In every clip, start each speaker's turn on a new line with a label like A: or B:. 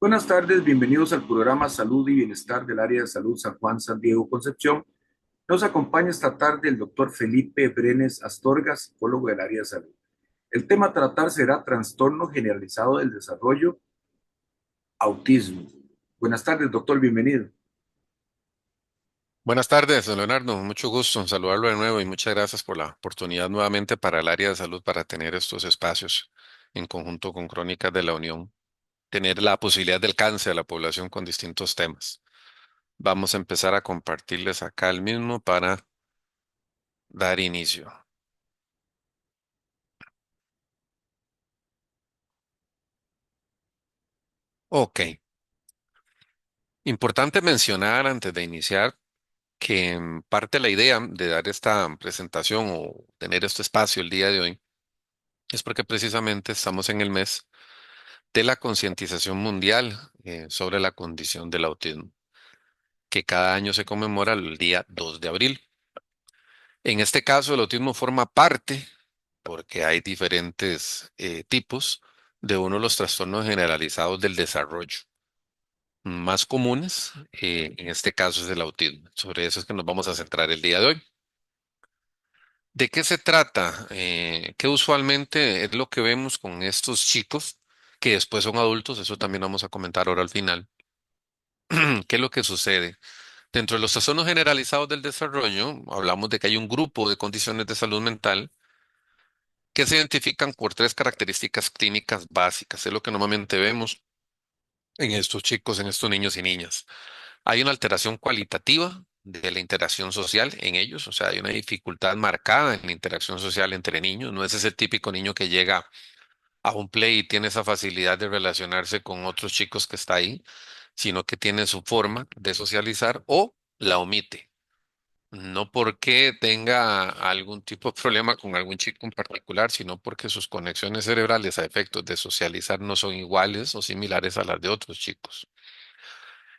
A: Buenas tardes, bienvenidos al programa Salud y Bienestar del Área de Salud San Juan, San Diego, Concepción. Nos acompaña esta tarde el doctor Felipe Brenes Astorga, psicólogo del área de salud. El tema a tratar será trastorno generalizado del desarrollo, autismo. Buenas tardes, doctor, bienvenido.
B: Buenas tardes, don Leonardo. Mucho gusto en saludarlo de nuevo y muchas gracias por la oportunidad nuevamente para el área de salud para tener estos espacios en conjunto con Crónicas de la Unión, tener la posibilidad del alcance a la población con distintos temas. Vamos a empezar a compartirles acá el mismo para dar inicio. Ok, importante mencionar antes de iniciar que en parte la idea de dar esta presentación o tener este espacio el día de hoy es porque precisamente estamos en el mes de la concientización mundial sobre la condición del autismo, que cada año se conmemora el día 2 de abril. En este caso, el autismo forma parte, porque hay diferentes tipos, de uno de los trastornos generalizados del desarrollo. Más comunes, en este caso es el autismo. Sobre eso es que nos vamos a centrar el día de hoy. ¿De qué se trata? ¿Qué usualmente es lo que vemos con estos chicos que después son adultos? Eso también vamos a comentar ahora al final. ¿Qué es lo que sucede? Dentro de los trastornos generalizados del desarrollo, hablamos de que hay un grupo de condiciones de salud mental que se identifican por tres características clínicas básicas. Es lo que normalmente vemos en estos chicos, en estos niños y niñas. Hay una alteración cualitativa de la interacción social en ellos, o sea, hay una dificultad marcada en la interacción social entre niños. No es ese típico niño que llega a un play y tiene esa facilidad de relacionarse con otros chicos que está ahí, sino que tiene su forma de socializar o la omite. No porque tenga algún tipo de problema con algún chico en particular, sino porque sus conexiones cerebrales a efectos de socializar no son iguales o similares a las de otros chicos.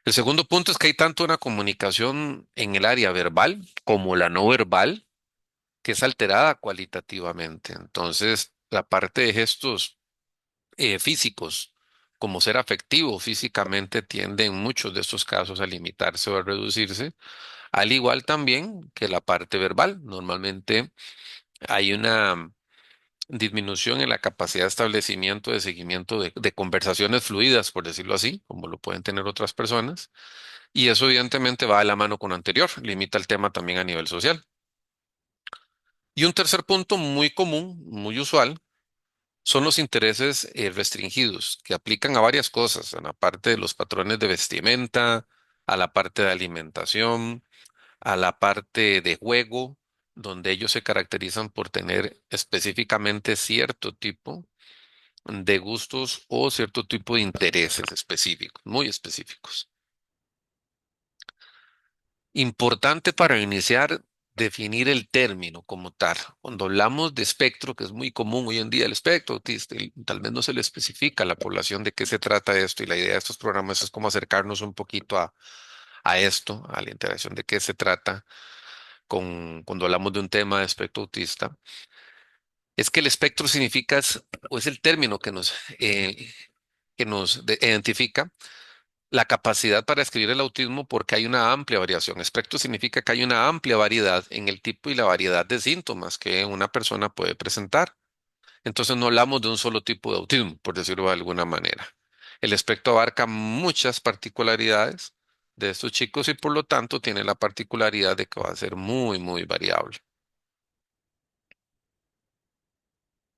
B: El segundo punto es que hay tanto una comunicación en el área verbal como la no verbal que es alterada cualitativamente. Entonces, la parte de gestos físicos, como ser afectivo físicamente, tiende en muchos de estos casos a limitarse o a reducirse, al igual también que la parte verbal. Normalmente hay una disminución en la capacidad de establecimiento, de seguimiento de conversaciones fluidas, por decirlo así, como lo pueden tener otras personas. Y eso evidentemente va de la mano con lo anterior, limita el tema también a nivel social. Y un tercer punto muy común, muy usual, son los intereses restringidos, que aplican a varias cosas, a la parte de los patrones de vestimenta, a la parte de alimentación, a la parte de juego, donde ellos se caracterizan por tener específicamente cierto tipo de gustos o cierto tipo de intereses específicos, muy específicos. Importante para iniciar, definir el término como tal. Cuando hablamos de espectro, que es muy común hoy en día, el espectro autista, y tal vez no se le especifica a la población de qué se trata esto, y la idea de estos programas es como acercarnos un poquito a esto, a la interacción de qué se trata cuando hablamos de un tema de espectro autista. Es que el espectro significa, o es el término que nos identifica la capacidad para escribir el autismo porque hay una amplia variación. Espectro significa que hay una amplia variedad en el tipo y la variedad de síntomas que una persona puede presentar. Entonces no hablamos de un solo tipo de autismo, por decirlo de alguna manera. El espectro abarca muchas particularidades de estos chicos y por lo tanto tiene la particularidad de que va a ser muy, muy variable.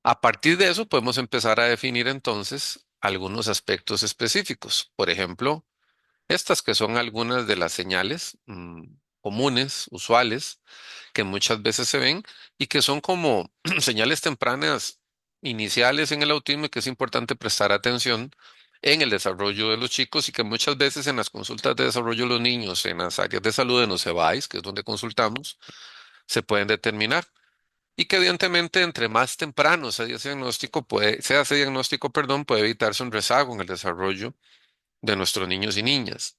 B: A partir de eso podemos empezar a definir entonces algunos aspectos específicos. Por ejemplo, estas que son algunas de las señales comunes, usuales, que muchas veces se ven y que son como señales tempranas iniciales en el autismo y que es importante prestar atención en el desarrollo de los chicos y que muchas veces en las consultas de desarrollo de los niños, en las áreas de salud de los CEBAIS, que es donde consultamos, se pueden determinar. Y que evidentemente entre más temprano sea ese diagnóstico, perdón, puede evitarse un rezago en el desarrollo de nuestros niños y niñas.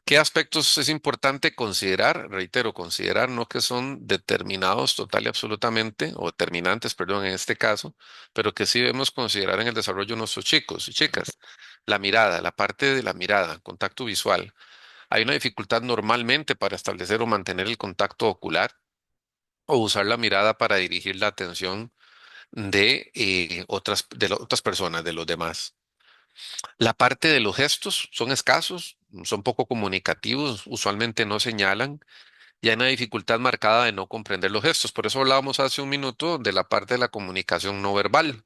B: ¿Qué aspectos es importante considerar? Reitero, considerar no que son determinados total y absolutamente, o determinantes, perdón, en este caso, pero que sí debemos considerar en el desarrollo de nuestros chicos y chicas. La mirada, la parte de la mirada, contacto visual. Hay una dificultad normalmente para establecer o mantener el contacto ocular o usar la mirada para dirigir la atención de otras personas, de los demás. La parte de los gestos son escasos, son poco comunicativos, usualmente no señalan y hay una dificultad marcada de no comprender los gestos. Por eso hablábamos hace un minuto de la parte de la comunicación no verbal.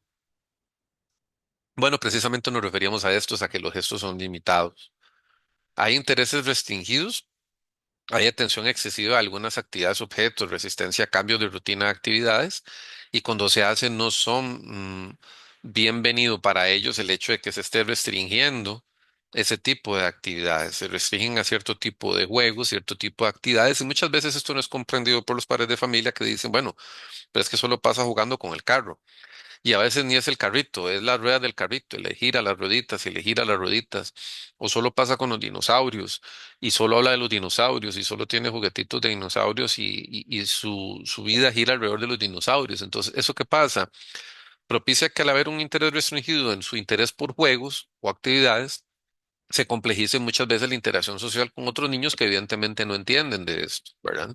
B: Bueno, precisamente nos referíamos a estos, a que los gestos son limitados. Hay intereses restringidos. Hay atención excesiva a algunas actividades, objetos, resistencia a cambios de rutina de actividades y cuando se hacen no son bienvenido para ellos el hecho de que se esté restringiendo ese tipo de actividades. Se restringen a cierto tipo de juegos, cierto tipo de actividades y muchas veces esto no es comprendido por los padres de familia que dicen, bueno, pero es que solo pasa jugando con el carro. Y a veces ni es el carrito, es la rueda del carrito, y le gira las rueditas y le gira las rueditas. O solo pasa con los dinosaurios y solo habla de los dinosaurios y solo tiene juguetitos de dinosaurios y su vida gira alrededor de los dinosaurios. Entonces, ¿eso qué pasa? Propicia que al haber un interés restringido en su interés por juegos o actividades, se complejice muchas veces la interacción social con otros niños que evidentemente no entienden de esto, ¿verdad?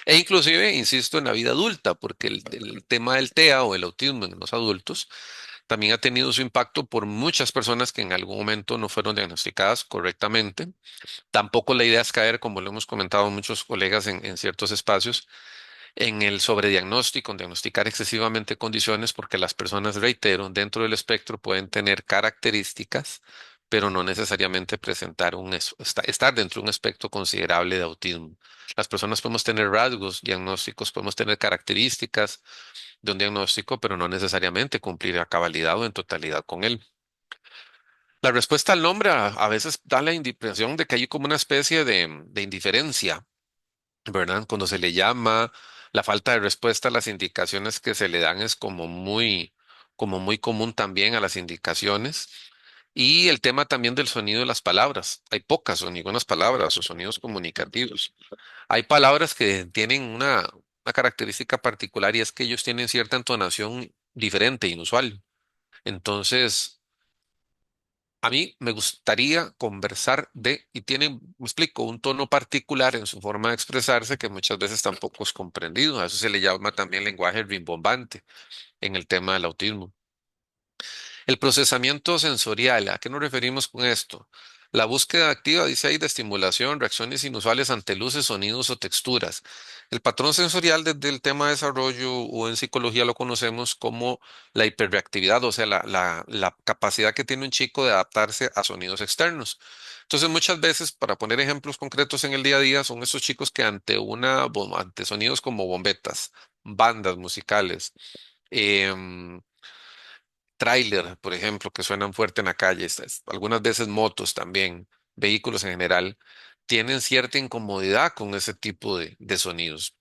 B: E inclusive, insisto, en la vida adulta, porque el tema del TEA o el autismo en los adultos también ha tenido su impacto por muchas personas que en algún momento no fueron diagnosticadas correctamente. Tampoco la idea es caer, como lo hemos comentado muchos colegas en ciertos espacios, en el sobrediagnóstico, en diagnosticar excesivamente condiciones, porque las personas, reitero, dentro del espectro pueden tener características, pero no necesariamente presentar estar dentro de un espectro considerable de autismo. Las personas podemos tener rasgos diagnósticos, podemos tener características de un diagnóstico, pero no necesariamente cumplir a cabalidad o en totalidad con él. La respuesta al nombre a veces da la impresión de que hay como una especie de indiferencia, ¿verdad? Cuando se le llama, la falta de respuesta a las indicaciones que se le dan es como muy común también a las indicaciones. Y el tema también del sonido de las palabras. Hay pocas o ninguna palabras o sonidos comunicativos. Hay palabras que tienen una característica particular y es que ellos tienen cierta entonación diferente, inusual. Entonces, a mí me gustaría conversar y tienen, me explico, un tono particular en su forma de expresarse que muchas veces tampoco es comprendido. A eso se le llama también lenguaje rimbombante en el tema del autismo. El procesamiento sensorial, ¿a qué nos referimos con esto? La búsqueda activa, dice ahí, de estimulación, reacciones inusuales ante luces, sonidos o texturas. El patrón sensorial desde el tema de desarrollo o en psicología lo conocemos como la hiperreactividad, o sea, la capacidad que tiene un chico de adaptarse a sonidos externos. Entonces, muchas veces, para poner ejemplos concretos en el día a día, son esos chicos que ante sonidos como bombetas, bandas musicales, em, tráiler, por ejemplo, que suenan fuerte en la calle, algunas veces motos también, vehículos en general, tienen cierta incomodidad con ese tipo de sonidos.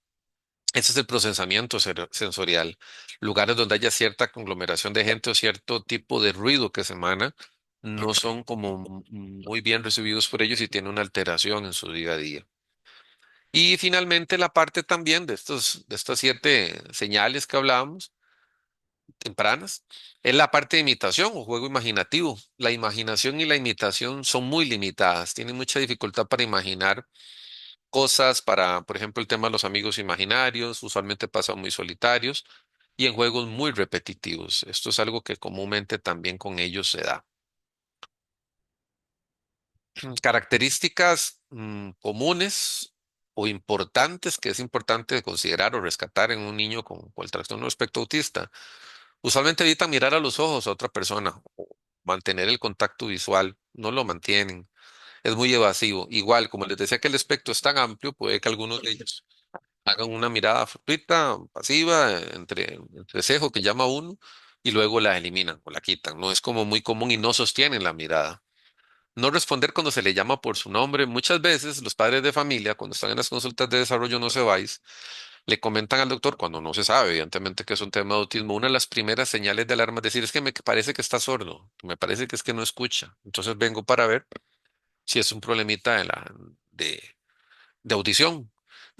B: Ese es el procesamiento sensorial. Lugares donde haya cierta conglomeración de gente o cierto tipo de ruido que se emana, no son como muy bien recibidos por ellos y tienen una alteración en su día a día. Y finalmente la parte también de estas 7 señales que hablábamos tempranas, es la parte de imitación o juego imaginativo. La imaginación y la imitación son muy limitadas, tienen mucha dificultad para imaginar cosas, para, por ejemplo, el tema de los amigos imaginarios, usualmente pasan muy solitarios y en juegos muy repetitivos. Esto es algo que comúnmente también con ellos se da. Características comunes o importantes que es importante considerar o rescatar en un niño con el trastorno del espectro autista. Usualmente evitan mirar a los ojos a otra persona o mantener el contacto visual. No lo mantienen. Es muy evasivo. Igual, como les decía que el espectro es tan amplio, puede que algunos de ellos hagan una mirada fortuita, pasiva, entre cejo que llama uno, y luego la eliminan o la quitan. No es como muy común y no sostienen la mirada. No responder cuando se le llama por su nombre. Muchas veces los padres de familia, cuando están en las consultas de desarrollo no se vais, le comentan al doctor, cuando no se sabe, evidentemente, que es un tema de autismo, una de las primeras señales de alarma es decir, es que me parece que está sordo, me parece que es que no escucha. Entonces vengo para ver si es un problemita de audición.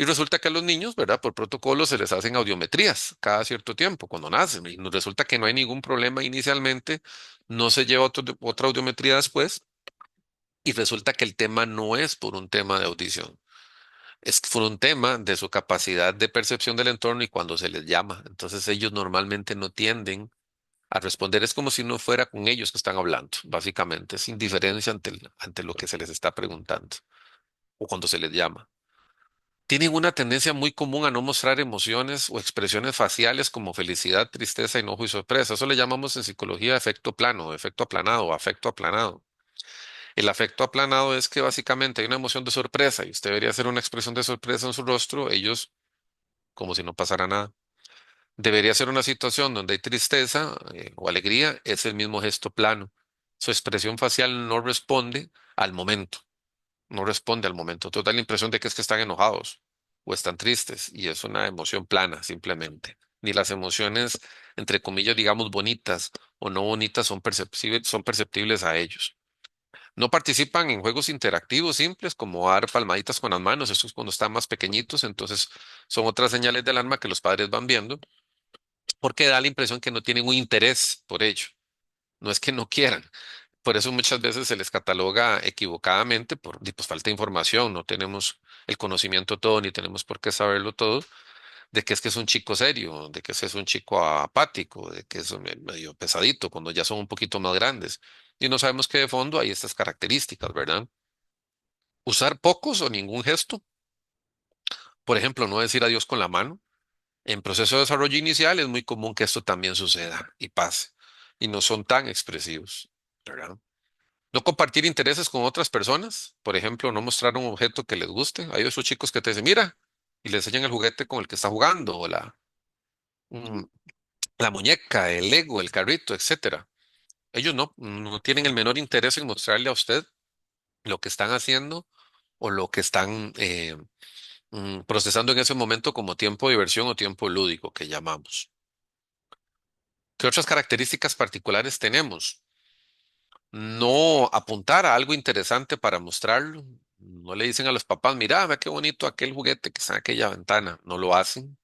B: Y resulta que a los niños, ¿verdad? Por protocolo se les hacen audiometrías cada cierto tiempo cuando nacen. Y nos resulta que no hay ningún problema inicialmente, no se lleva otra audiometría después. Y resulta que el tema no es por un tema de audición, es por un tema de su capacidad de percepción del entorno y cuando se les llama. Entonces ellos normalmente no tienden a responder. Es como si no fuera con ellos que están hablando, básicamente. Es indiferencia ante lo que se les está preguntando o cuando se les llama. Tienen una tendencia muy común a no mostrar emociones o expresiones faciales como felicidad, tristeza, enojo y sorpresa. Eso le llamamos en psicología efecto plano, efecto aplanado o afecto aplanado. El afecto aplanado es que básicamente hay una emoción de sorpresa y usted debería hacer una expresión de sorpresa en su rostro, ellos como si no pasara nada. Debería ser una situación donde hay tristeza o alegría, es el mismo gesto plano. Su expresión facial no responde al momento, no responde al momento. Entonces da la impresión de que es que están enojados o están tristes y es una emoción plana simplemente. Ni las emociones, entre comillas, digamos, bonitas o no bonitas son perceptibles a ellos. No participan en juegos interactivos simples como dar palmaditas con las manos, eso es cuando están más pequeñitos, entonces son otras señales del alma que los padres van viendo, porque da la impresión que no tienen un interés por ello. No es que no quieran. Por eso muchas veces se les cataloga equivocadamente pues, falta de información, no tenemos el conocimiento todo, ni tenemos por qué saberlo todo, de que es un chico serio, de que es un chico apático, de que es medio pesadito, cuando ya son un poquito más grandes. Y no sabemos que de fondo hay estas características, ¿verdad? Usar pocos o ningún gesto. Por ejemplo, no decir adiós con la mano. En proceso de desarrollo inicial es muy común que esto también suceda y pase. Y no son tan expresivos, ¿verdad? No compartir intereses con otras personas. Por ejemplo, no mostrar un objeto que les guste. Hay esos chicos que te dicen, mira, y le enseñan el juguete con el que está jugando, o mm, la muñeca, el Lego, el carrito, etcétera. Ellos no tienen el menor interés en mostrarle a usted lo que están haciendo o lo que están procesando en ese momento como tiempo de diversión o tiempo lúdico que llamamos. ¿Qué otras características particulares tenemos? No apuntar a algo interesante para mostrarlo. No le dicen a los papás, mira, ve qué bonito aquel juguete que está en aquella ventana. No lo hacen.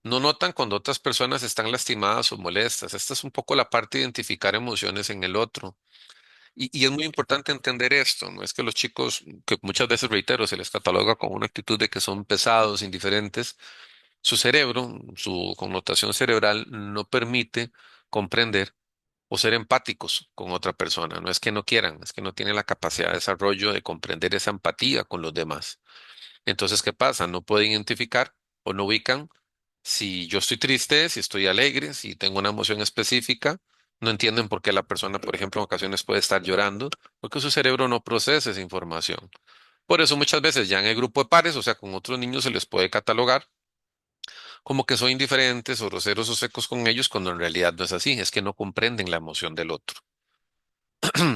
B: No notan cuando otras personas están lastimadas o molestas. Esta es un poco la parte de identificar emociones en el otro. Y es muy importante entender esto, no es que los chicos, que muchas veces reitero, se les cataloga con una actitud de que son pesados, indiferentes, su cerebro, su connotación cerebral no permite comprender o ser empáticos con otra persona. No es que no quieran, es que no tienen la capacidad de desarrollo de comprender esa empatía con los demás. Entonces, ¿qué pasa? No pueden identificar o no ubican si yo estoy triste, si estoy alegre, si tengo una emoción específica. No entienden por qué la persona, por ejemplo, en ocasiones puede estar llorando, porque su cerebro no procesa esa información. Por eso muchas veces ya en el grupo de pares, o sea, con otros niños se les puede catalogar como que son indiferentes o groseros o secos con ellos, cuando en realidad no es así, es que no comprenden la emoción del otro.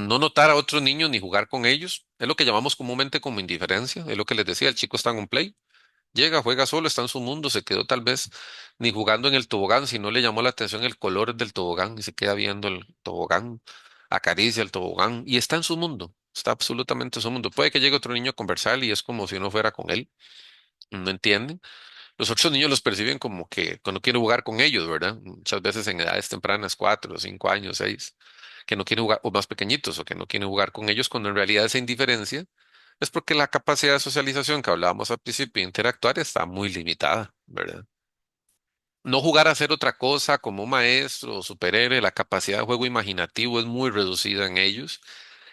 B: No notar a otros niños ni jugar con ellos, es lo que llamamos comúnmente como indiferencia, es lo que les decía, el chico está en un play. Llega, juega solo, está en su mundo, se quedó tal vez ni jugando en el tobogán, si no le llamó la atención el color del tobogán y se queda viendo el tobogán, acaricia el tobogán y está en su mundo, está absolutamente en su mundo. Puede que llegue otro niño a conversar y es como si no fuera con él, no entienden. Los otros niños los perciben como que cuando quieren jugar con ellos, ¿verdad? Muchas veces en edades tempranas, 4, 5 años, 6, que no quieren jugar, o más pequeñitos, o que no quieren jugar con ellos, cuando en realidad esa indiferencia es porque la capacidad de socialización que hablábamos al principio, de interactuar, está muy limitada, ¿verdad? No jugar a hacer otra cosa como un maestro o superhéroe, la capacidad de juego imaginativo es muy reducida en ellos.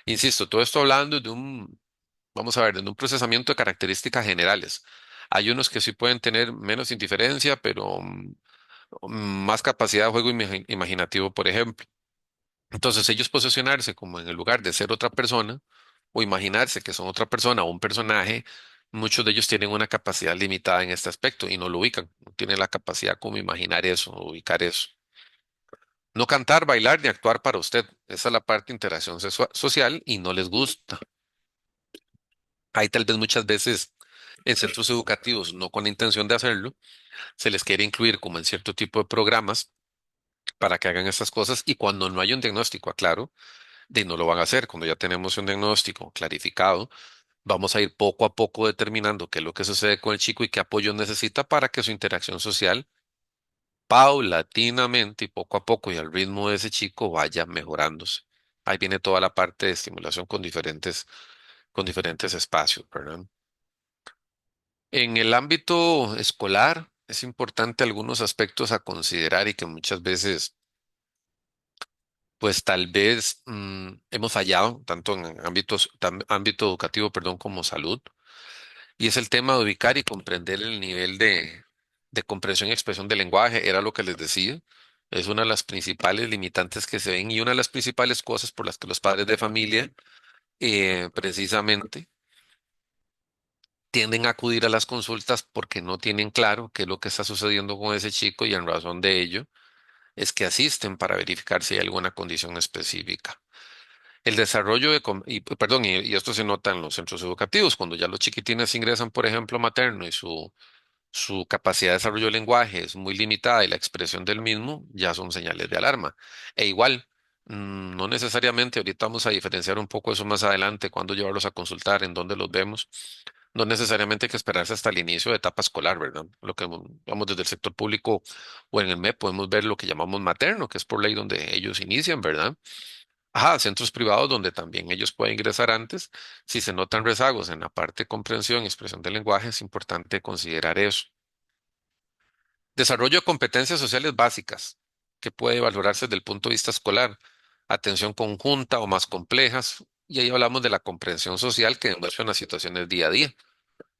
B: Insisto, todo esto hablando de vamos a ver, de un procesamiento de características generales. Hay unos que sí pueden tener menos indiferencia, pero más capacidad de juego imaginativo, por ejemplo. Entonces, ellos posicionarse como en el lugar de ser otra persona o imaginarse que son otra persona o un personaje, muchos de ellos tienen una capacidad limitada en este aspecto y no lo ubican, no tienen la capacidad como imaginar eso o ubicar eso. No cantar, bailar ni actuar para usted. Esa es la parte de interacción social y no les gusta. Hay tal vez muchas veces en centros educativos, no con la intención de hacerlo, se les quiere incluir como en cierto tipo de programas para que hagan estas cosas y cuando no hay un diagnóstico, aclaro, de no lo van a hacer. Cuando ya tenemos un diagnóstico clarificado, Vamos a ir poco a poco determinando qué es lo que sucede con el chico y qué apoyo necesita para que su interacción social paulatinamente y poco a poco y al ritmo de ese chico vaya mejorándose. Ahí viene toda la parte de estimulación con diferentes espacios, ¿verdad? En el ámbito escolar es importante algunos aspectos a considerar y que muchas veces, pues tal vez hemos fallado, tanto en ámbito educativo, perdón, como salud. Y es el tema de ubicar y comprender el nivel de comprensión y expresión del lenguaje, era lo que les decía. Es una de las principales limitantes que se ven y una de las principales cosas por las que los padres de familia, precisamente, tienden a acudir a las consultas porque no tienen claro qué es lo que está sucediendo con ese chico y en razón de ello es que asisten para verificar si hay alguna condición específica. El desarrollo perdón, y esto se nota en los centros educativos, cuando ya los chiquitines ingresan, por ejemplo, a materno y su capacidad de desarrollo del lenguaje es muy limitada y la expresión del mismo ya son señales de alarma. E igual, no necesariamente, ahorita vamos a diferenciar un poco eso más adelante, cuándo llevarlos a consultar, en dónde los vemos. No necesariamente hay que esperarse hasta el inicio de etapa escolar, ¿verdad? Lo que vamos desde el sector público o en el MEP podemos ver lo que llamamos materno, que es por ley donde ellos inician, ¿verdad? Ajá, centros privados donde también ellos pueden ingresar antes. Si se notan rezagos en la parte de comprensión y expresión del lenguaje, es importante considerar eso. Desarrollo de competencias sociales básicas, que puede valorarse desde el punto de vista escolar. Atención conjunta o más complejas. Y ahí hablamos de la comprensión social que demuestra en las situaciones día a día.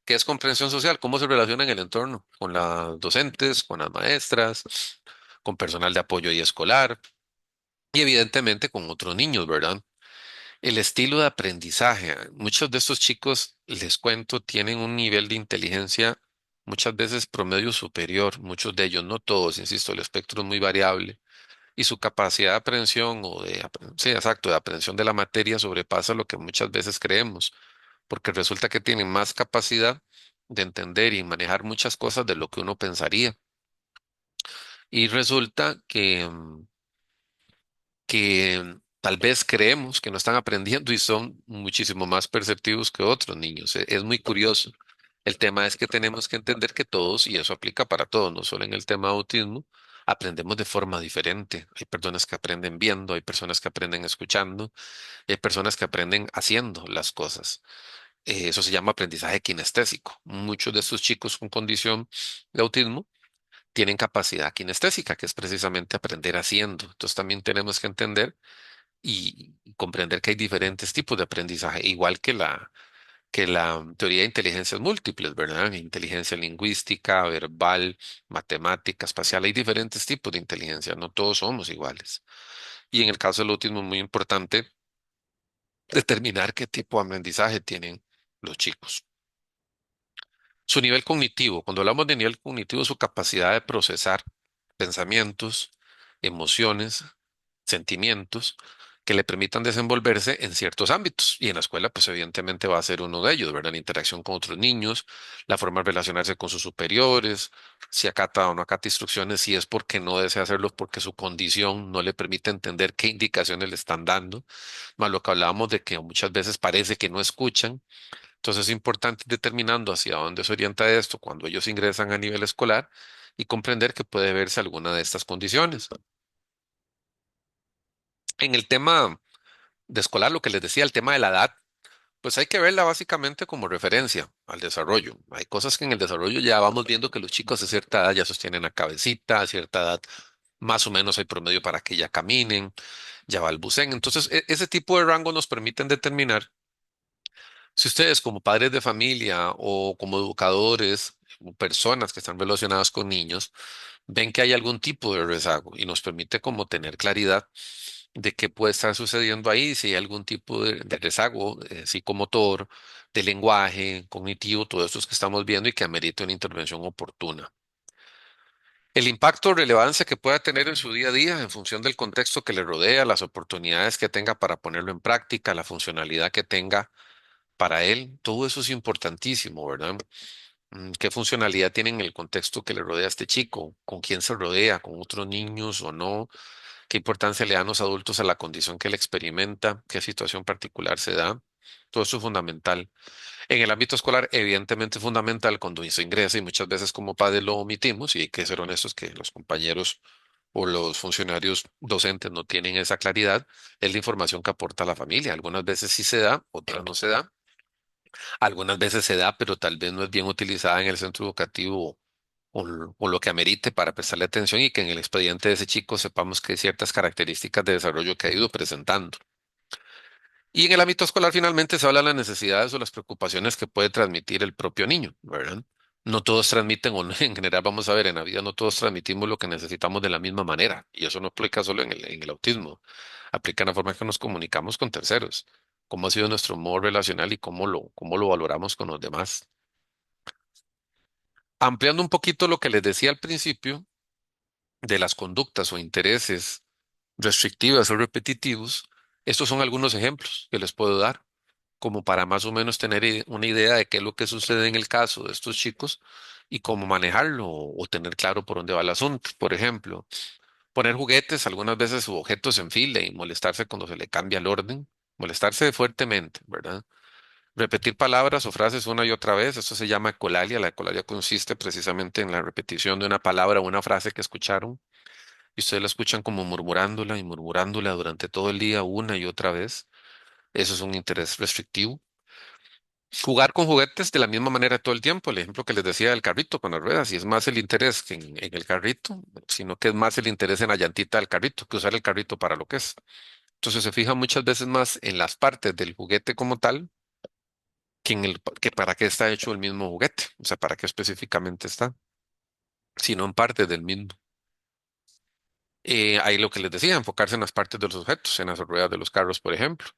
B: ¿Qué es comprensión social? ¿Cómo se relaciona en el entorno? Con las docentes, con las maestras, con personal de apoyo y escolar y evidentemente con otros niños, ¿verdad? El estilo de aprendizaje. Muchos de estos chicos, les cuento, tienen un nivel de inteligencia muchas veces promedio superior, muchos de ellos, no todos, insisto, el espectro es muy variable y su capacidad de aprehensión sí, exacto, de aprehensión de la materia sobrepasa lo que muchas veces creemos, porque resulta que tienen más capacidad de entender y manejar muchas cosas de lo que uno pensaría. Y resulta que tal vez creemos que no están aprendiendo y son muchísimo más perceptivos que otros niños. Es muy curioso. El tema es que tenemos que entender que todos, y eso aplica para todos, no solo en el tema de autismo, aprendemos de forma diferente. Hay personas que aprenden viendo, hay personas que aprenden escuchando, y hay personas que aprenden haciendo las cosas. Eso se llama aprendizaje kinestésico. Muchos de estos chicos con condición de autismo tienen capacidad kinestésica, que es precisamente aprender haciendo. Entonces también tenemos que entender y comprender que hay diferentes tipos de aprendizaje, igual que la teoría de inteligencias múltiples, ¿verdad? Inteligencia lingüística, verbal, matemática, espacial, hay diferentes tipos de inteligencia, no todos somos iguales. Y en el caso del autismo es muy importante determinar qué tipo de aprendizaje tienen los chicos. Su nivel cognitivo, cuando hablamos de nivel cognitivo, su capacidad de procesar pensamientos, emociones, sentimientos que le permitan desenvolverse en ciertos ámbitos. Y en la escuela, pues evidentemente va a ser uno de ellos, ¿verdad? La interacción con otros niños, la forma de relacionarse con sus superiores, si acata o no acata instrucciones, si es porque no desea hacerlo, porque su condición no le permite entender qué indicaciones le están dando, más lo que hablábamos de que muchas veces parece que no escuchan. Entonces es importante ir determinando hacia dónde se orienta esto cuando ellos ingresan a nivel escolar y comprender que puede verse alguna de estas condiciones. En el tema de escolar, lo que les decía, el tema de la edad, pues hay que verla básicamente como referencia al desarrollo. Hay cosas que en el desarrollo ya vamos viendo que los chicos a cierta edad ya sostienen la cabecita, a cierta edad más o menos hay promedio para que ya caminen, ya balbucen. Entonces, ese tipo de rango nos permiten determinar si ustedes como padres de familia o como educadores o personas que están relacionadas con niños ven que hay algún tipo de rezago y nos permite como tener claridad de qué puede estar sucediendo ahí, si hay algún tipo de rezago psicomotor, de lenguaje, cognitivo, todo esto que estamos viendo y que amerita una intervención oportuna. El impacto o relevancia que pueda tener en su día a día en función del contexto que le rodea, las oportunidades que tenga para ponerlo en práctica, la funcionalidad que tenga para él, todo eso es importantísimo, ¿verdad? ¿Qué funcionalidad tiene en el contexto que le rodea a este chico? ¿Con quién se rodea? ¿Con otros niños o no? ¿Qué importancia le dan los adultos a la condición que él experimenta? ¿Qué situación particular se da? Todo eso es fundamental. En el ámbito escolar, evidentemente es fundamental cuando se ingresa y muchas veces como padres lo omitimos y hay que ser honestos que los compañeros o los funcionarios docentes no tienen esa claridad, es la información que aporta la familia. Algunas veces sí se da, otras no se da. Algunas veces se da, pero tal vez no es bien utilizada en el centro educativo o lo que amerite para prestarle atención y que en el expediente de ese chico sepamos que hay ciertas características de desarrollo que ha ido presentando. Y en el ámbito escolar finalmente se habla de las necesidades o las preocupaciones que puede transmitir el propio niño, ¿verdad? No todos transmiten, o no, en general vamos a ver, en la vida no todos transmitimos lo que necesitamos de la misma manera. Y eso no aplica solo en el autismo, aplica en la forma en que nos comunicamos con terceros, cómo ha sido nuestro modo relacional y cómo lo valoramos con los demás. Ampliando un poquito lo que les decía al principio de las conductas o intereses restrictivas o repetitivos, estos son algunos ejemplos que les puedo dar, como para más o menos tener una idea de qué es lo que sucede en el caso de estos chicos y cómo manejarlo o tener claro por dónde va el asunto. Por ejemplo, poner juguetes, algunas veces u objetos en fila y molestarse cuando se le cambia el orden, molestarse fuertemente, ¿verdad? Repetir palabras o frases una y otra vez, eso se llama ecolalia. La ecolalia consiste precisamente en la repetición de una palabra o una frase que escucharon y ustedes la escuchan como murmurándola y murmurándola durante todo el día una y otra vez. Eso es un interés restrictivo. Jugar con juguetes de la misma manera todo el tiempo, el ejemplo que les decía del carrito con las ruedas, y es más el interés que en el carrito, sino que es más el interés en la llantita del carrito que usar el carrito para lo que es. Entonces se fija muchas veces más en las partes del juguete como tal que que para qué está hecho el mismo juguete, o sea, para qué específicamente está, sino en parte del mismo. Ahí lo que les decía, enfocarse en las partes de los objetos, en las ruedas de los carros, por ejemplo.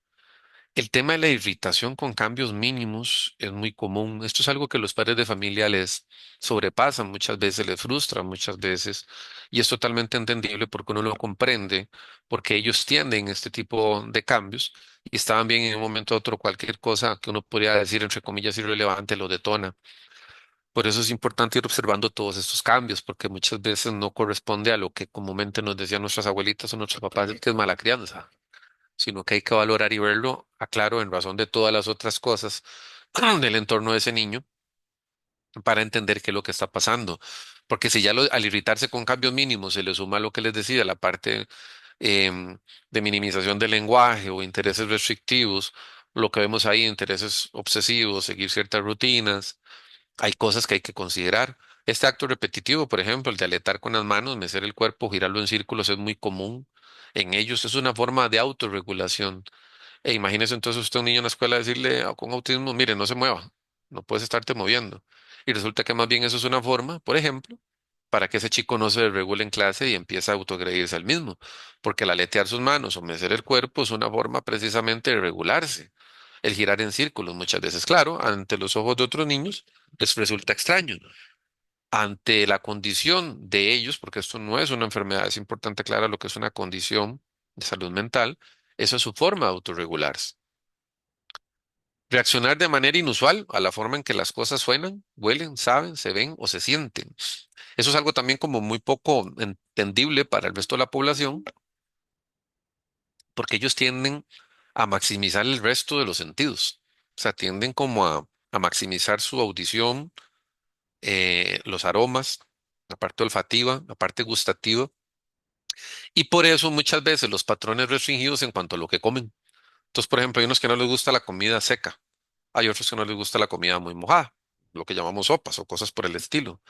B: El tema de la irritación con cambios mínimos es muy común. Esto es algo que los padres de familia les sobrepasan, muchas veces les frustra, muchas veces, y es totalmente entendible porque uno lo comprende, porque ellos tienden este tipo de cambios y estaban bien en un momento u otro, cualquier cosa que uno podría decir, entre comillas, irrelevante, lo detona. Por eso es importante ir observando todos estos cambios, porque muchas veces no corresponde a lo que comúnmente nos decían nuestras abuelitas o nuestros papás, que es mala crianza, sino que hay que valorar y verlo, aclaro, en razón de todas las otras cosas del entorno de ese niño para entender qué es lo que está pasando. Porque si ya al irritarse con cambios mínimos se le suma lo que les decía, la parte de minimización del lenguaje o intereses restrictivos, lo que vemos ahí, intereses obsesivos, seguir ciertas rutinas, hay cosas que hay que considerar. Este acto repetitivo, por ejemplo, el de aletar con las manos, mecer el cuerpo, girarlo en círculos, es muy común en ellos. Es una forma de autorregulación. E imagínese entonces usted a un niño en la escuela decirle con autismo, mire, no se mueva, no puedes estarte moviendo. Y resulta que más bien eso es una forma, por ejemplo, para que ese chico no se regule en clase y empiece a autoagredirse al mismo. Porque el aletear sus manos o mecer el cuerpo es una forma precisamente de regularse. El girar en círculos muchas veces, claro, ante los ojos de otros niños les resulta extraño. Ante la condición de ellos, porque esto no es una enfermedad, es importante aclarar lo que es una condición de salud mental, esa es su forma de autorregularse. Reaccionar de manera inusual a la forma en que las cosas suenan, huelen, saben, se ven o se sienten. Eso es algo también como muy poco entendible para el resto de la población, porque ellos tienden a maximizar el resto de los sentidos. O sea, tienden como a maximizar su audición, los aromas, la parte olfativa, la parte gustativa, y por eso muchas veces los patrones restringidos en cuanto a lo que comen. Entonces, por ejemplo, hay unos que no les gusta la comida seca. Hay otros que no les gusta la comida muy mojada, lo que llamamos sopas o cosas por el estilo.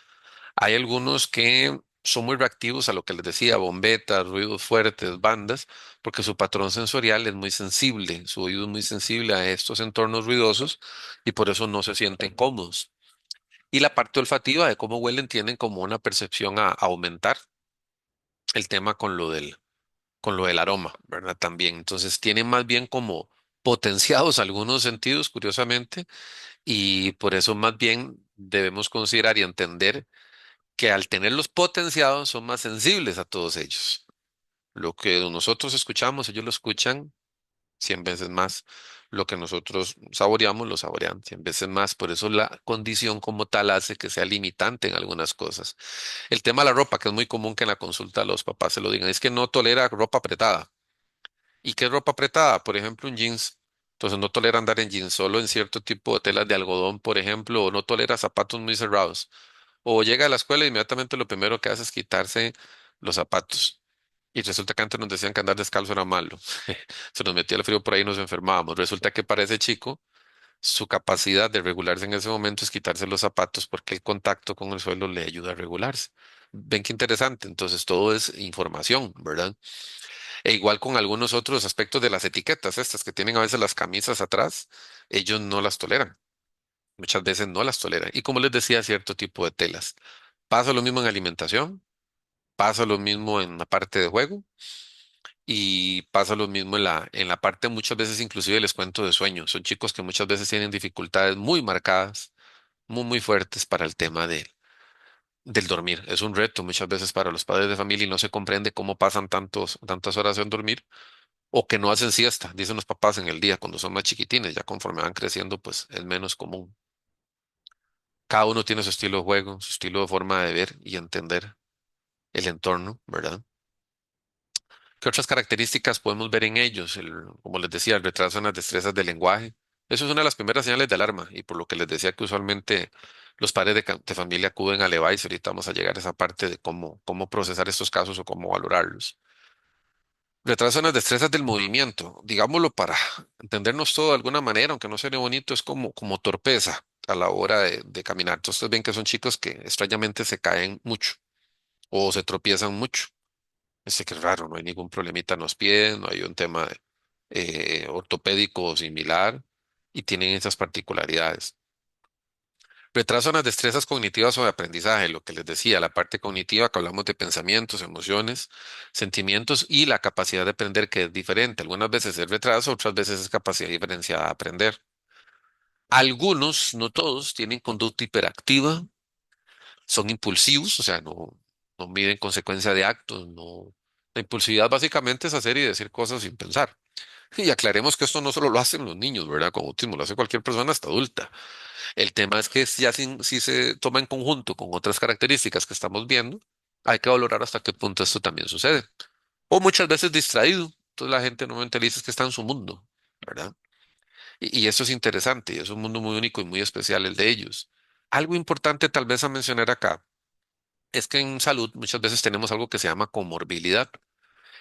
B: Hay algunos que son muy reactivos a lo que les decía, bombetas, ruidos fuertes, bandas, porque su patrón sensorial es muy sensible, su oído es muy sensible a estos entornos ruidosos y por eso no se sienten cómodos. Y la parte olfativa de cómo huelen tienen como una percepción a aumentar el tema con lo del aroma, ¿verdad? También. Entonces tienen más bien como potenciados algunos sentidos, curiosamente, y por eso más bien debemos considerar y entender que al tenerlos potenciados son más sensibles a todos ellos. Lo que nosotros escuchamos, ellos lo escuchan 100 veces más. Lo que nosotros saboreamos, lo saborean 100 veces más. Por eso la condición como tal hace que sea limitante en algunas cosas. El tema de la ropa, que es muy común que en la consulta los papás se lo digan, es que no tolera ropa apretada. ¿Y qué es ropa apretada? Por ejemplo, un jeans. Entonces no tolera andar en jeans, solo en cierto tipo de telas de algodón, por ejemplo, o no tolera zapatos muy cerrados. O llega a la escuela y inmediatamente lo primero que hace es quitarse los zapatos. Y resulta que antes nos decían que andar descalzo era malo. Se nos metía el frío por ahí y nos enfermábamos. Resulta que para ese chico, su capacidad de regularse en ese momento es quitarse los zapatos porque el contacto con el suelo le ayuda a regularse. Ven qué interesante. Entonces todo es información, ¿verdad? E igual con algunos otros aspectos de las etiquetas, estas que tienen a veces las camisas atrás, ellos no las toleran. Muchas veces no las toleran. Y como les decía, cierto tipo de telas. Pasa lo mismo en alimentación, pasa lo mismo en la parte de juego y pasa lo mismo en la parte, muchas veces inclusive les cuento de sueño. Son chicos que muchas veces tienen dificultades muy marcadas, muy fuertes para el tema del dormir. Es un reto muchas veces para los padres de familia y no se comprende cómo pasan tantas horas en dormir o que no hacen siesta, dicen los papás en el día cuando son más chiquitines, ya conforme van creciendo, pues es menos común. Cada uno tiene su estilo de juego, su estilo de forma de ver y entender el entorno, ¿verdad? ¿Qué otras características podemos ver en ellos? Como les decía, el retraso en las destrezas del lenguaje. Eso es una de las primeras señales de alarma y por lo que les decía que usualmente los padres de familia acuden al EVAIS. Ahorita vamos a llegar a esa parte de cómo procesar estos casos o cómo valorarlos. Retraso en las destrezas del movimiento, digámoslo para entendernos todo de alguna manera, aunque no sería bonito, es como torpeza a la hora de caminar. Entonces, ustedes ven que son chicos que extrañamente se caen mucho o se tropiezan mucho. Este que es raro, no hay ningún problemita en los pies, no hay un tema ortopédico o similar y tienen esas particularidades. Retraso en las destrezas cognitivas o de aprendizaje, lo que les decía, la parte cognitiva que hablamos de pensamientos, emociones, sentimientos y la capacidad de aprender que es diferente. Algunas veces es retraso, otras veces es capacidad diferenciada de aprender. Algunos, no todos, tienen conducta hiperactiva, son impulsivos, o sea, no miden consecuencia de actos, no. La impulsividad básicamente es hacer y decir cosas sin pensar. Y aclaremos que esto no solo lo hacen los niños, ¿verdad? Con autismo, lo hace cualquier persona hasta adulta. El tema es que si se toma en conjunto con otras características que estamos viendo, hay que valorar hasta qué punto esto también sucede. O muchas veces distraído. Entonces la gente no mentaliza es que está en su mundo, ¿verdad? Y eso es interesante, y es un mundo muy único y muy especial el de ellos. Algo importante tal vez a mencionar acá es que en salud muchas veces tenemos algo que se llama comorbilidad.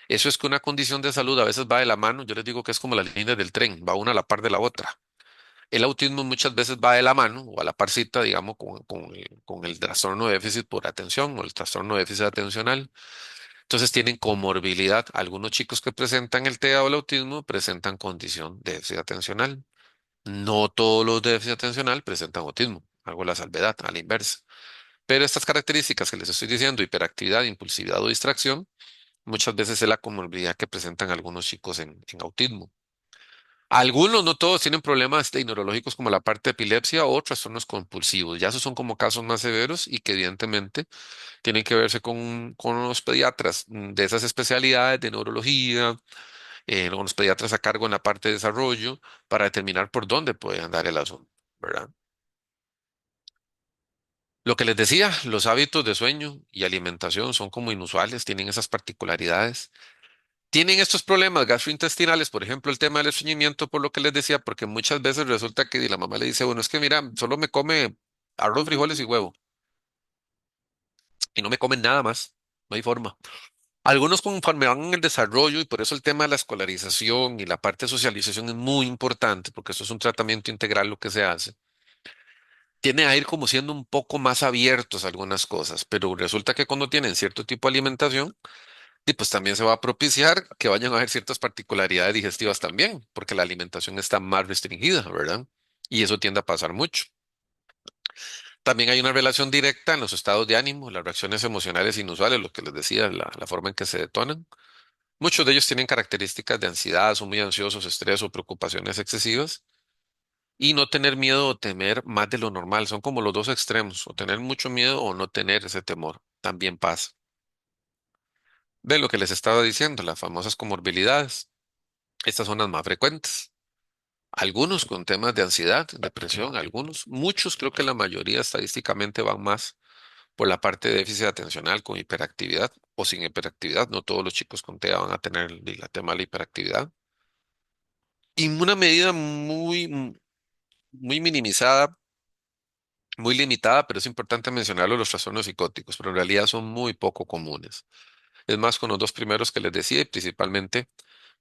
B: Eso es que una condición de salud a veces va de la mano, yo les digo que es como las líneas del tren, va una a la par de la otra. El autismo muchas veces va de la mano o a la parcita, digamos, con el trastorno de déficit por atención o el trastorno de déficit atencional. Entonces tienen comorbilidad. Algunos chicos que presentan el TEA o el autismo presentan condición de déficit atencional. No todos los de déficit atencional presentan autismo, algo la salvedad, a la inversa. Pero estas características que les estoy diciendo, hiperactividad, impulsividad o distracción, muchas veces es la comorbilidad que presentan algunos chicos en autismo. Algunos, no todos, tienen problemas neurológicos como la parte de epilepsia o trastornos compulsivos. Ya esos son como casos más severos y que evidentemente tienen que verse con los pediatras de esas especialidades de neurología, con los pediatras a cargo en la parte de desarrollo para determinar por dónde puede andar el asunto, ¿verdad? Lo que les decía, los hábitos de sueño y alimentación son como inusuales, tienen esas particularidades. Tienen estos problemas gastrointestinales, por ejemplo, el tema del estreñimiento, por lo que les decía, porque muchas veces resulta que la mamá le dice, bueno, es que mira, solo me come arroz, frijoles y huevo, y no me comen nada más, no hay forma. Algunos conforme van en el desarrollo, y por eso el tema de la escolarización y la parte de socialización es muy importante, porque esto es un tratamiento integral lo que se hace. Tiene a ir como siendo un poco más abiertos a algunas cosas, pero resulta que cuando tienen cierto tipo de alimentación, y pues también se va a propiciar que vayan a haber ciertas particularidades digestivas también, porque la alimentación está más restringida, ¿verdad? Y eso tiende a pasar mucho. También hay una relación directa en los estados de ánimo, las reacciones emocionales inusuales, lo que les decía, la forma en que se detonan. Muchos de ellos tienen características de ansiedad, son muy ansiosos, estrés o preocupaciones excesivas. Y no tener miedo o temer más de lo normal, son como los dos extremos, o tener mucho miedo o no tener ese temor, también pasa. Ve lo que les estaba diciendo, las famosas comorbilidades. Estas son las más frecuentes. Algunos con temas de ansiedad, depresión, algunos, muchos, creo que la mayoría estadísticamente van más por la parte de déficit atencional con hiperactividad o sin hiperactividad. No todos los chicos con TEA van a tener el tema de la hiperactividad. y una medida muy minimizada, muy limitada, pero es importante mencionarlo, los trastornos psicóticos, pero en realidad son muy poco comunes. Es más con los dos primeros que les decía y principalmente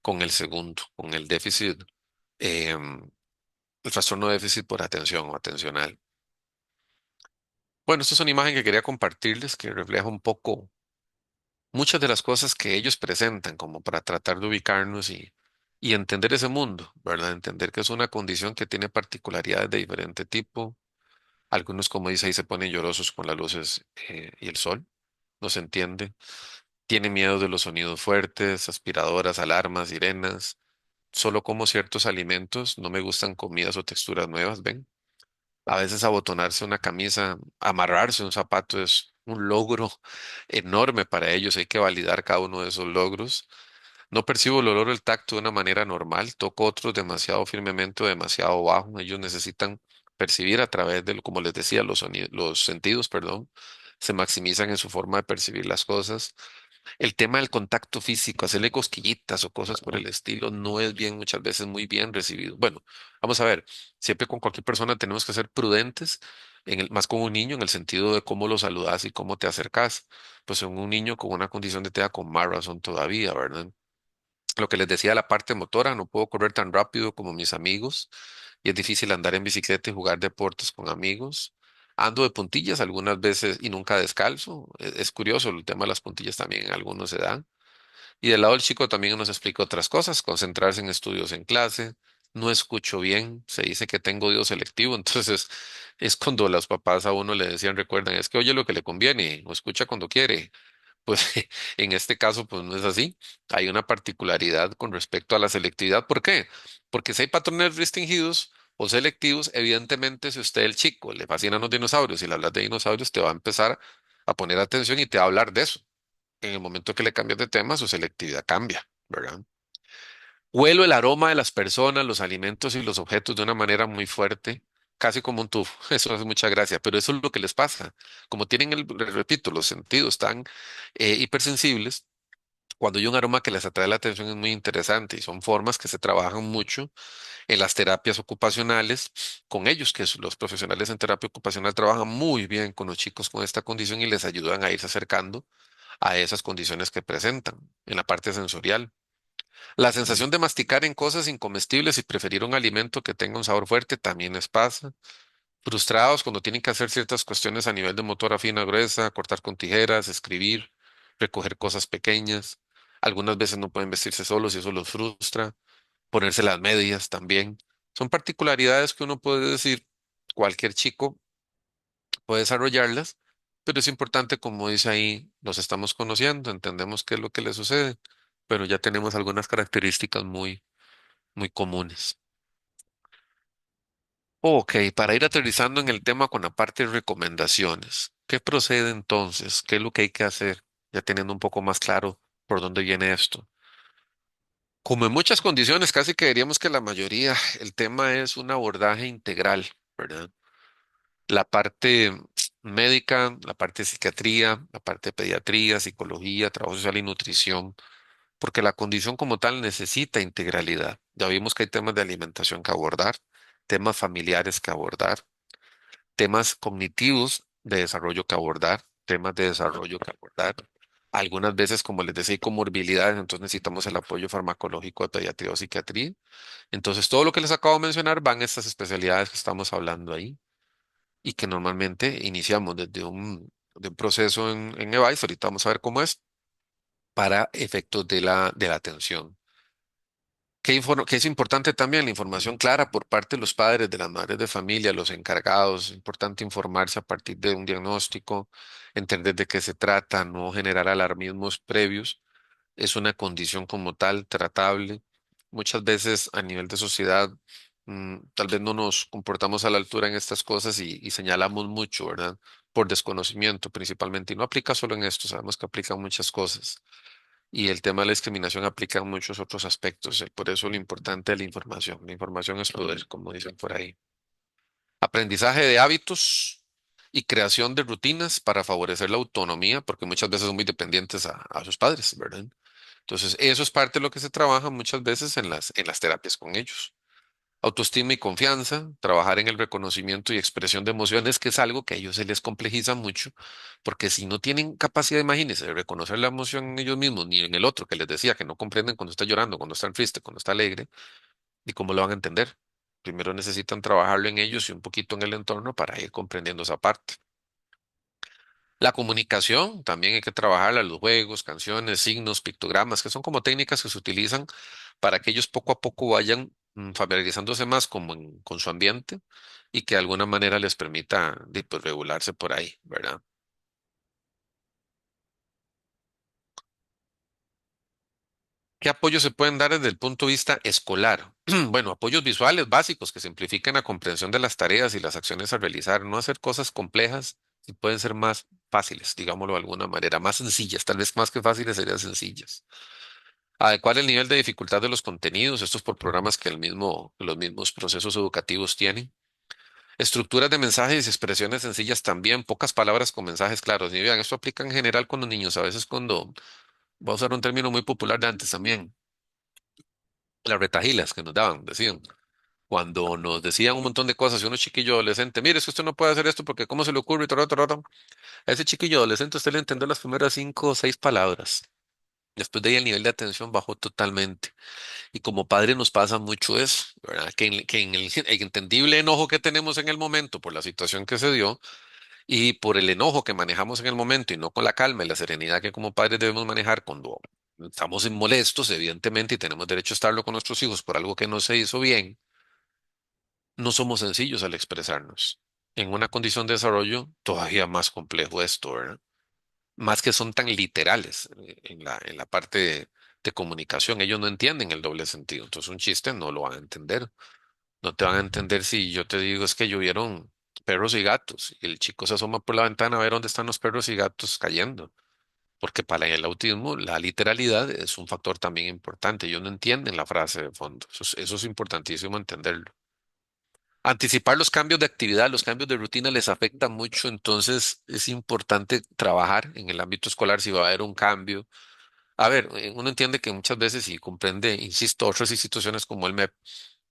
B: con el segundo, con el déficit, em, el trastorno de déficit por atención o atencional. Bueno, esta es una imagen que quería compartirles que refleja un poco muchas de las cosas que ellos presentan como para tratar de ubicarnos y entender ese mundo, ¿verdad? Entender que es una condición que tiene particularidades de diferente tipo. Algunos, como dice ahí, se ponen llorosos con las luces y el sol, no se entiende. Tienen miedo de los sonidos fuertes, aspiradoras, alarmas, sirenas. Solo como ciertos alimentos, no me gustan comidas o texturas nuevas, ¿ven? A veces abotonarse una camisa, amarrarse un zapato es un logro enorme para ellos. Hay que validar cada uno de esos logros. No percibo el olor o el tacto de una manera normal. Toco otros demasiado firmemente o demasiado bajo. Ellos necesitan percibir a través de, como les decía, los sonidos, los sentidos, perdón. Se maximizan en su forma de percibir las cosas. El tema del contacto físico, hacerle cosquillitas o cosas por el estilo, no es bien, muchas veces muy bien recibido. Bueno, vamos a ver, siempre con cualquier persona tenemos que ser prudentes, más con un niño, en el sentido de cómo lo saludas y cómo te acercas. Pues en un niño con una condición de TEA con más razón todavía, ¿verdad? Lo que les decía, la parte motora, no puedo correr tan rápido como mis amigos y es difícil andar en bicicleta y jugar deportes con amigos. Ando de puntillas algunas veces y nunca descalzo. Es curioso, el tema de las puntillas también en algunos se dan. Y del lado del chico también nos explica otras cosas, concentrarse en estudios en clase. No escucho bien, se dice que tengo oído selectivo, entonces es cuando los papás a uno le decían, recuerdan, es que oye lo que le conviene o escucha cuando quiere. Pues en este caso, pues no es así. Hay una particularidad con respecto a la selectividad. ¿Por qué? Porque si hay patrones restringidos o selectivos, evidentemente si usted el chico le fascinan los dinosaurios y le hablas de dinosaurios, te va a empezar a poner atención y te va a hablar de eso. En el momento que le cambias de tema, su selectividad cambia, ¿verdad? Huelo el aroma de las personas, los alimentos y los objetos de una manera muy fuerte, casi como un tufo. Eso hace mucha gracia, pero eso es lo que les pasa. Como tienen, les repito, los sentidos tan hipersensibles, cuando hay un aroma que les atrae la atención es muy interesante y son formas que se trabajan mucho en las terapias ocupacionales con ellos, los profesionales en terapia ocupacional trabajan muy bien con los chicos con esta condición y les ayudan a irse acercando a esas condiciones que presentan en la parte sensorial. La sensación de masticar en cosas incomestibles y preferir un alimento que tenga un sabor fuerte también les pasa. Frustrados cuando tienen que hacer ciertas cuestiones a nivel de motora fina, gruesa, cortar con tijeras, escribir, recoger cosas pequeñas. Algunas veces no pueden vestirse solos y eso los frustra. Ponerse las medias también. Son particularidades que uno puede decir, cualquier chico puede desarrollarlas, pero es importante, como dice ahí, los estamos conociendo, entendemos qué es lo que les sucede, pero ya tenemos algunas características muy comunes. Ok, para ir aterrizando en el tema con la parte de recomendaciones, ¿qué procede entonces? ¿Qué es lo que hay que hacer? Ya teniendo un poco más claro por dónde viene esto. Como en muchas condiciones, casi que diríamos que la mayoría, el tema es un abordaje integral, ¿verdad? La parte médica, la parte de psiquiatría, la parte de pediatría, psicología, trabajo social y nutrición, porque la condición como tal necesita integralidad. Ya vimos que hay temas de alimentación que abordar, temas familiares que abordar, temas cognitivos de desarrollo que abordar, temas de desarrollo que abordar. Algunas veces, como les decía, hay comorbilidades, entonces necesitamos el apoyo farmacológico de pediatría o psiquiatría. Entonces, todo lo que les acabo de mencionar van a estas especialidades que estamos hablando ahí y que normalmente iniciamos desde de un proceso en EVAIS, ahorita vamos a ver cómo es, para efectos de la atención. ¿Qué es importante también? La información clara por parte de los padres, de las madres de familia, los encargados. Es importante informarse a partir de un diagnóstico, entender de qué se trata, no generar alarmismos previos. Es una condición como tal tratable. Muchas veces a nivel de sociedad, tal vez no nos comportamos a la altura en estas cosas y señalamos mucho, ¿verdad? Por desconocimiento principalmente. Y no aplica solo en esto, sabemos que aplica en muchas cosas. Y el tema de la discriminación aplica en muchos otros aspectos. Por eso lo importante de la información. La información es poder, como dicen por ahí. Aprendizaje de hábitos y creación de rutinas para favorecer la autonomía, porque muchas veces son muy dependientes a sus padres, ¿verdad? Entonces, eso es parte de lo que se trabaja muchas veces en las terapias con ellos. Autoestima y confianza, trabajar en el reconocimiento y expresión de emociones, que es algo que a ellos se les complejiza mucho, porque si no tienen capacidad, imagínense, de reconocer la emoción en ellos mismos, ni en el otro, que les decía que no comprenden cuando está llorando, cuando está triste, cuando está alegre, ¿y cómo lo van a entender? Primero necesitan trabajarlo en ellos y un poquito en el entorno para ir comprendiendo esa parte. La comunicación, también hay que trabajarla, los juegos, canciones, signos, pictogramas, que son como técnicas que se utilizan para que ellos poco a poco vayan familiarizándose más con su ambiente y que de alguna manera les permita pues, regularse por ahí, ¿verdad? ¿Qué apoyos se pueden dar desde el punto de vista escolar? Bueno, apoyos visuales básicos que simplifiquen la comprensión de las tareas y las acciones a realizar, no hacer cosas complejas y pueden ser más fáciles, digámoslo de alguna manera, más sencillas, tal vez más que fáciles serían sencillas. Adecuar el nivel de dificultad de los contenidos, estos por programas que los mismos procesos educativos tienen. Estructuras de mensajes y expresiones sencillas también, pocas palabras con mensajes claros. Y vean, esto aplica en general con los niños, a veces cuando, voy a usar un término muy popular de antes también, las retajilas que nos daban, decían. Cuando nos decían un montón de cosas y uno chiquillo adolescente, mire, es que usted no puede hacer esto porque cómo se le ocurre y todo, todo, todo. A ese chiquillo adolescente usted le entendió las primeras 5 o 6 palabras. Después de ahí el nivel de atención bajó totalmente. Y como padre nos pasa mucho eso, ¿verdad? Que en el entendible enojo que tenemos en el momento por la situación que se dio y por el enojo que manejamos en el momento y no con la calma y la serenidad que como padres debemos manejar cuando estamos molestos, evidentemente, y tenemos derecho a estarlo con nuestros hijos por algo que no se hizo bien, no somos sencillos al expresarnos. En una condición de desarrollo todavía más complejo esto, ¿verdad? Más que son tan literales en la parte de comunicación, ellos no entienden el doble sentido. Entonces un chiste no lo van a entender. No te van a entender si yo te digo es que llovieron perros y gatos y el chico se asoma por la ventana a ver dónde están los perros y gatos cayendo. Porque para el autismo la literalidad es un factor también importante. Ellos no entienden la frase de fondo. Eso es importantísimo entenderlo. Anticipar los cambios de actividad, los cambios de rutina les afecta mucho, entonces es importante trabajar en el ámbito escolar si va a haber un cambio. A ver, uno entiende que muchas veces y comprende, insisto, otras instituciones como el MEP,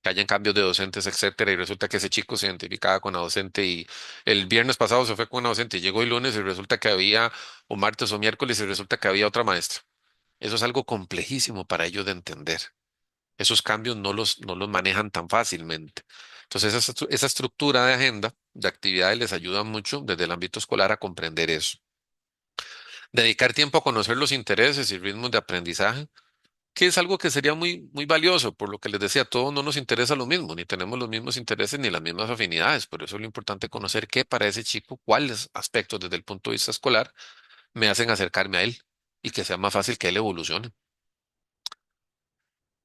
B: que hayan cambios de docentes, etcétera, y resulta que ese chico se identificaba con la docente y el viernes pasado se fue con una docente y llegó el lunes y resulta que había, o martes o miércoles y resulta que había otra maestra. Eso es algo complejísimo para ellos de entender. Esos cambios no los manejan tan fácilmente. Entonces, esa estructura de agenda, de actividades, les ayuda mucho desde el ámbito escolar a comprender eso. Dedicar tiempo a conocer los intereses y ritmos de aprendizaje, que es algo que sería muy, muy valioso, por lo que les decía, a todos no nos interesa lo mismo, ni tenemos los mismos intereses ni las mismas afinidades. Por eso es lo importante conocer qué para ese chico, cuáles aspectos desde el punto de vista escolar me hacen acercarme a él y que sea más fácil que él evolucione.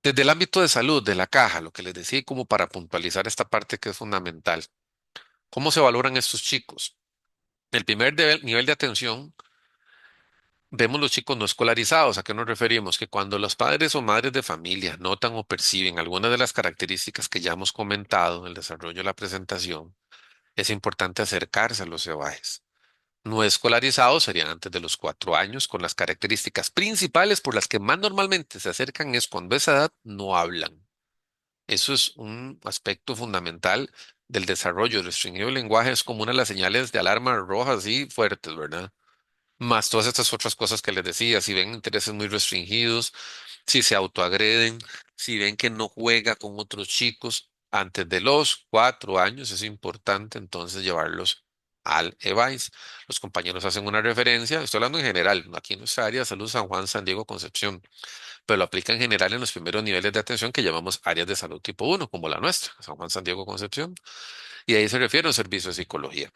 B: Desde el ámbito de salud, de la caja, lo que les decía, y como para puntualizar esta parte que es fundamental, ¿cómo se valoran estos chicos? El primer nivel de atención, vemos los chicos no escolarizados. ¿A qué nos referimos? Que cuando los padres o madres de familia notan o perciben algunas de las características que ya hemos comentado en el desarrollo de la presentación, es importante acercarse a los EBAES. No escolarizados serían antes de los 4 años, con las características principales por las que más normalmente se acercan es cuando a esa edad no hablan. Eso es un aspecto fundamental del desarrollo. El restringido del lenguaje es como una de las señales de alarma rojas así fuertes, ¿verdad? Más todas estas otras cosas que les decía, si ven intereses muy restringidos, si se autoagreden, si ven que no juega con otros chicos antes de los 4 años, es importante entonces llevarlos al EVAIS. Los compañeros hacen una referencia, estoy hablando en general, aquí en nuestra área de salud San Juan, San Diego, Concepción, pero lo aplica en general en los primeros niveles de atención que llamamos áreas de salud tipo 1, como la nuestra, San Juan, San Diego, Concepción, y ahí se refiere a un servicio de psicología.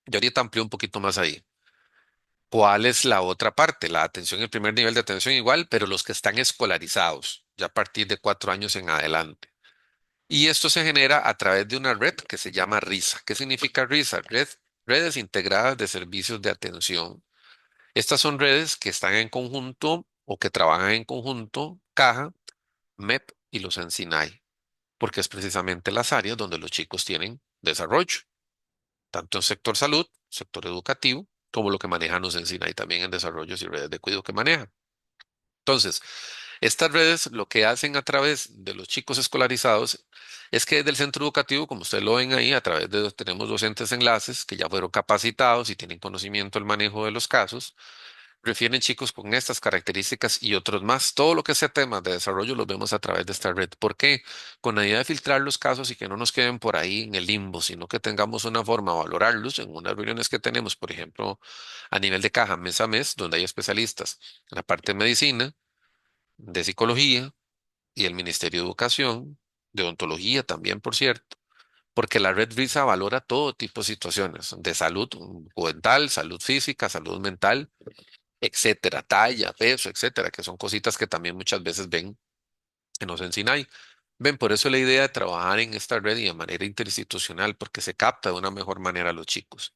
B: Yo ahorita amplío un poquito más ahí. ¿Cuál es la otra parte? La atención, el primer nivel de atención igual, pero los que están escolarizados, ya a partir de 4 años en adelante. Y esto se genera a través de una red que se llama RISA. ¿Qué significa RISA? Redes integradas de servicios de atención. Estas son redes que están en conjunto o que trabajan en conjunto, Caja, MEP y los Ensinay, porque es precisamente las áreas donde los chicos tienen desarrollo, tanto en sector salud, sector educativo, como lo que manejan los Ensinay también en desarrollos y redes de cuidado que manejan. Entonces, estas redes lo que hacen a través de los chicos escolarizados es que desde el centro educativo, como ustedes lo ven ahí, a través de tenemos docentes enlaces que ya fueron capacitados y tienen conocimiento del manejo de los casos, refieren chicos con estas características y otros más. Todo lo que sea temas de desarrollo los vemos a través de esta red. ¿Por qué? Con la idea de filtrar los casos y que no nos queden por ahí en el limbo, sino que tengamos una forma de valorarlos en unas reuniones que tenemos, por ejemplo, a nivel de caja, mes a mes, donde hay especialistas en la parte de medicina, de psicología y el Ministerio de Educación, de odontología también, por cierto. Porque la red RISA valora todo tipo de situaciones de salud mental, salud física, salud mental, etcétera, talla, peso, etcétera, que son cositas que también muchas veces ven en los Ensinay. Ven, por eso la idea de trabajar en esta red y de manera interinstitucional, porque se capta de una mejor manera a los chicos.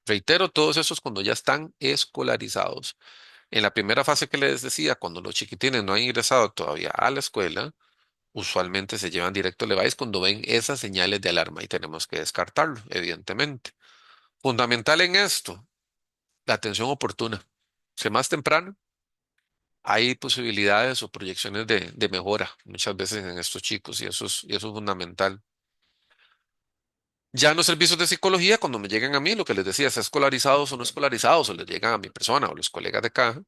B: Reitero, todos esos cuando ya están escolarizados. En la primera fase que les decía, cuando los chiquitines no han ingresado todavía a la escuela, usualmente se llevan directo al device cuando ven esas señales de alarma y tenemos que descartarlo, evidentemente. Fundamental en esto, la atención oportuna. Si más temprano, hay posibilidades o proyecciones de mejora muchas veces en estos chicos y eso es fundamental. Ya en los servicios de psicología, cuando me llegan a mí, lo que les decía, sea escolarizados o no escolarizados, o les llegan a mi persona o los colegas de caja,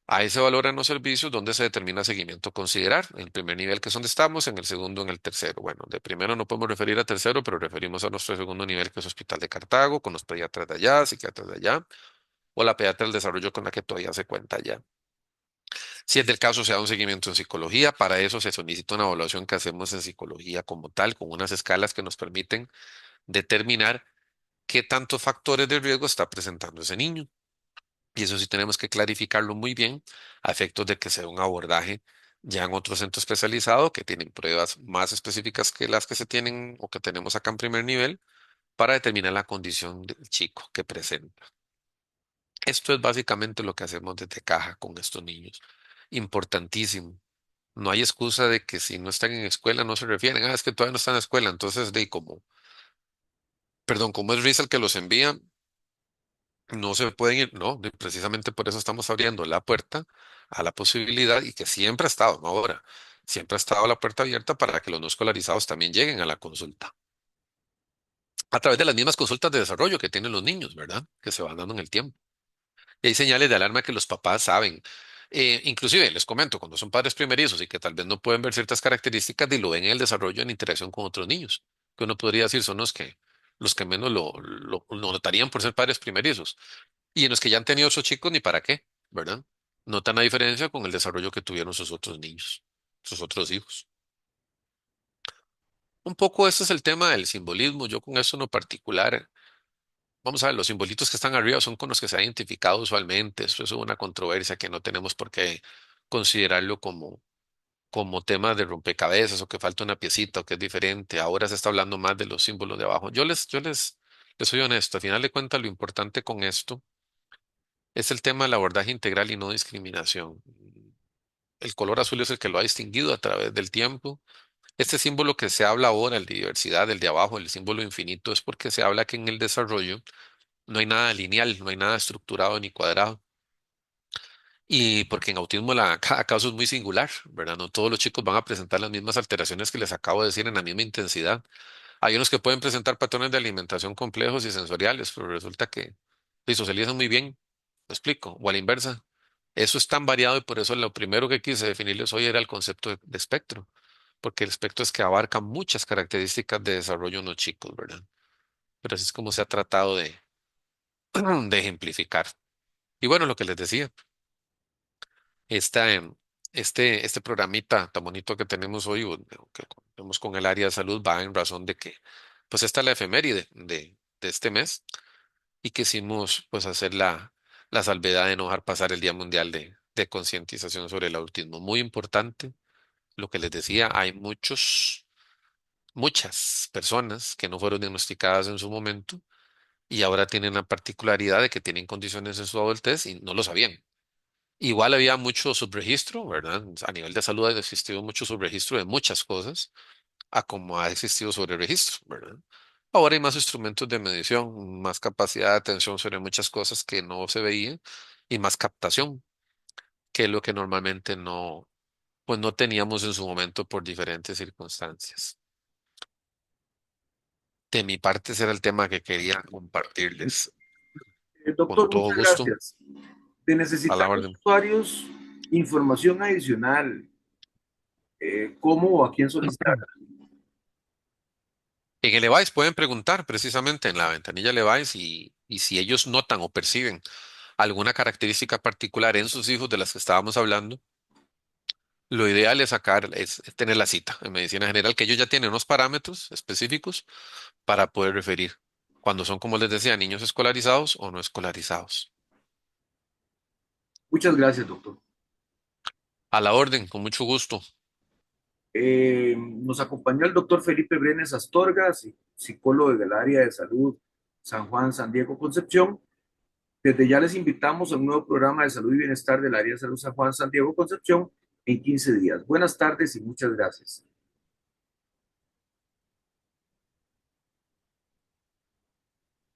B: ahí se valoran los servicios donde se determina seguimiento a considerar. En el primer nivel, que es donde estamos, en el segundo, en el tercero. Bueno, de primero no podemos referir a tercero, pero referimos a nuestro segundo nivel, que es Hospital de Cartago, con los pediatras de allá, psiquiatras de allá, o la pediatra del desarrollo con la que todavía se cuenta allá. Si es del caso, se da un seguimiento en psicología. Para eso se solicita una evaluación que hacemos en psicología como tal, con unas escalas que nos permiten determinar qué tantos factores de riesgo está presentando ese niño. Y eso sí tenemos que clarificarlo muy bien a efectos de que sea un abordaje ya en otro centro especializado que tienen pruebas más específicas que las que se tienen o que tenemos acá en primer nivel para determinar la condición del chico que presenta. Esto es básicamente lo que hacemos desde caja con estos niños. Importantísimo. No hay excusa de que si no están en escuela no se refieren, es que todavía no están en escuela, entonces de como, perdón, como es Risa el que los envía, no se pueden ir, no, precisamente por eso estamos abriendo la puerta a la posibilidad y que siempre ha estado, no ahora, siempre ha estado la puerta abierta para que los no escolarizados también lleguen a la consulta, a través de las mismas consultas de desarrollo que tienen los niños, ¿verdad? Que se van dando en el tiempo. Y hay señales de alarma que los papás saben. Inclusive, les comento, cuando son padres primerizos y que tal vez no pueden ver ciertas características y lo ven en el desarrollo en interacción con otros niños, que uno podría decir son los que menos lo notarían por ser padres primerizos. Y en los que ya han tenido esos chicos, ni para qué, ¿verdad? Notan la diferencia con el desarrollo que tuvieron sus otros niños, sus otros hijos. Un poco este es el tema del simbolismo. Yo con eso en lo particular, vamos a ver, los simbolitos que están arriba son con los que se ha identificado usualmente. Eso es una controversia que no tenemos por qué considerarlo como tema de rompecabezas o que falta una piecita o que es diferente. Ahora se está hablando más de los símbolos de abajo. Les soy honesto. Al final de cuentas, lo importante con esto es el tema del abordaje integral y no discriminación. El color azul es el que lo ha distinguido a través del tiempo. Este símbolo que se habla ahora, el de diversidad, el de abajo, el símbolo infinito, es porque se habla que en el desarrollo no hay nada lineal, no hay nada estructurado ni cuadrado. Y porque en autismo cada caso es muy singular, ¿verdad? No todos los chicos van a presentar las mismas alteraciones que les acabo de decir en la misma intensidad. Hay unos que pueden presentar patrones de alimentación complejos y sensoriales, pero resulta que y socializan muy bien, ¿me explico? O a la inversa. Eso es tan variado y por eso lo primero que quise definirles hoy era el concepto de espectro, porque el espectro es que abarca muchas características de desarrollo en los chicos, ¿verdad? Pero así es como se ha tratado de ejemplificar. Y bueno, lo que les decía. Esta, este programita tan bonito que tenemos hoy, o que tenemos con el área de salud, va en razón de que, pues esta es la efeméride de este mes y quisimos pues hacer la salvedad de no dejar pasar el Día Mundial de Concientización sobre el Autismo. Muy importante, lo que les decía, hay muchas personas que no fueron diagnosticadas en su momento y ahora tienen la particularidad de que tienen condiciones en su adultez y no lo sabían. Igual había mucho subregistro, ¿verdad? A nivel de salud ha existido mucho subregistro de muchas cosas, a como ha existido sobreregistro, ¿verdad? Ahora hay más instrumentos de medición, más capacidad de atención sobre muchas cosas que no se veían y más captación. que es lo que normalmente no, pues no teníamos en su momento por diferentes circunstancias. De mi parte, ese era el tema que quería compartirles. Con
A: Doctor,
B: todo
A: muchas
B: gusto,
A: gracias. De
B: a la
A: necesitar los
B: orden.
A: usuarios información adicional, ¿cómo o a quién solicitar?
B: En el Levice pueden preguntar precisamente en la ventanilla Levice y si ellos notan o perciben alguna característica particular en sus hijos de las que estábamos hablando, lo ideal es es tener la cita en medicina general, que ellos ya tienen unos parámetros específicos para poder referir cuando son, como les decía, niños escolarizados o no escolarizados.
A: Muchas gracias, doctor.
B: A la orden, con mucho gusto.
A: Nos acompañó el doctor Felipe Brenes Astorga, psicólogo del área de salud San Juan, San Diego, Concepción. Desde ya les invitamos a un nuevo programa de salud y bienestar del área de salud San Juan, San Diego, Concepción en 15 días. Buenas tardes y muchas gracias.